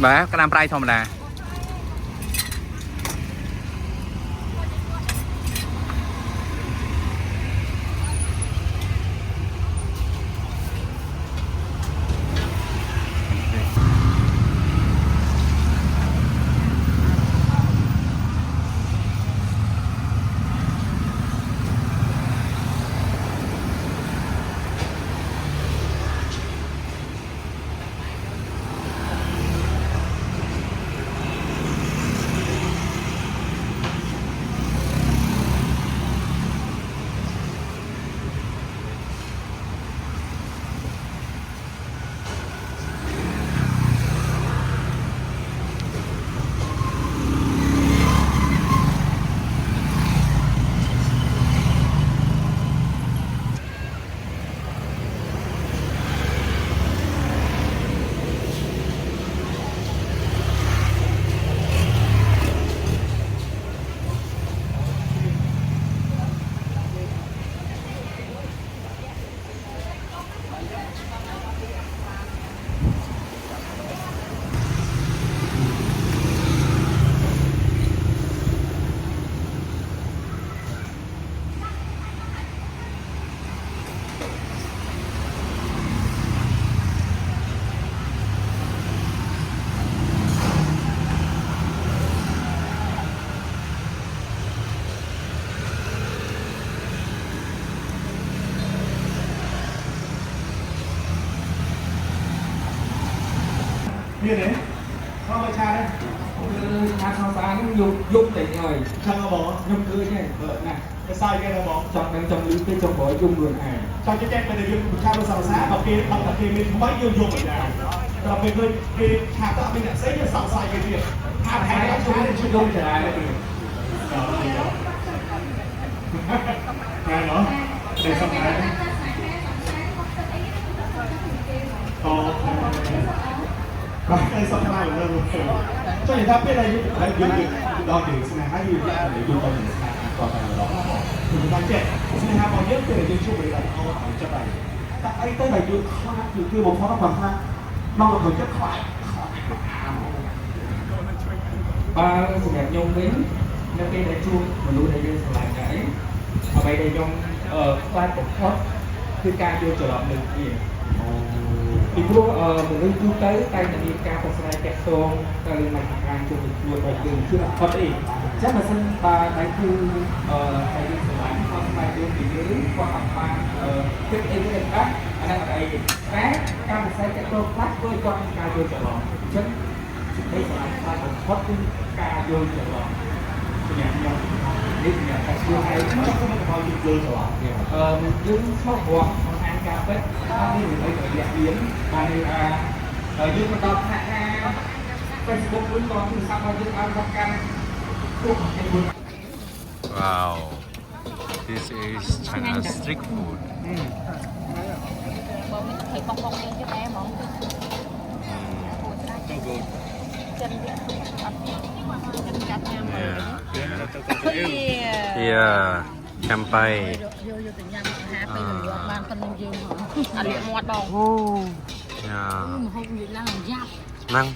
បាទក្តាមប្រៃធម្មតាนี่เนี่ยเข้าไปชาได้ชาsao xa nó dục tỉnh rồi ช่างเขาบอก nhung cười nhé vợ nè จะใส่แกเราบอก trong đang trong lưới cái trong gói dung rồi này ชาวจะแจ้งไปในยุคชาวภาษาภาษากับเกมทำกับเกมเป็นไม่ยุ่งยุ่งเลยเราเป็นเคยชาก็เป็นเนี่ยเซ็ตจะสั่งใส่กันเนี่ยชาแทนชาเนี่ยชุด dung trở lại đấy งานเหรอในสมัยต่อในสมัยเหมือนเดิมช่วยถ้าเป็นอะไรยุคอะไรยุคดอกเด็กสมัยให้ยุคอะไรยุคตอนหนึ่งสมัยก่อนเราถึงการเจ็ดสมัยพอเยอะเกินยุคช่วงเวลาเขาจะไปแต่ไอ้ตั้งแต่ยุคข้ายุคที่ผมเขาต้องทำข้านอกจากเขาจะขาย ba sự đẹp nhung đến nó cái để chuông mà lũ này dân lại cái ở đây đây nhung quan của thoátคือการโยนจรวดหนึ่งเนี่ยอีกพวกเหมือนดูเต้ใต้จะมีการพัฒนาแกะทรงการเรียนมาการโยนจรวดไปดึงขึ้นพอดีchắc là sân ba cái khu tại vì sửa lại con bàiโยนbị dưới qua học ba cái cái khác anh em ở đây cácการพัฒนาแกะทรงkhác với conการโยนจรวดchắc đây là ba một thoát cáiการโยนจรวดเนี่ยนี่เนี่ยแต่ช่วงไอ้ไม่ต้องมาพอยิงโยนจรวดเนี่ยmình đứng sótหัวăn cà phê ăn đi mình phải đẹp biến và này là ở dưới con đọc hạ Facebook với con thì sao mà dưới ăn con canh wow this is China street food thầy bong bong lên cho em không chân chặt nha yeah campaign បានប៉ុណ្្នឹងយើងអត់លក់មាត់បង oh yeah ហូបនិយាយឡើងយ៉ាប់ năng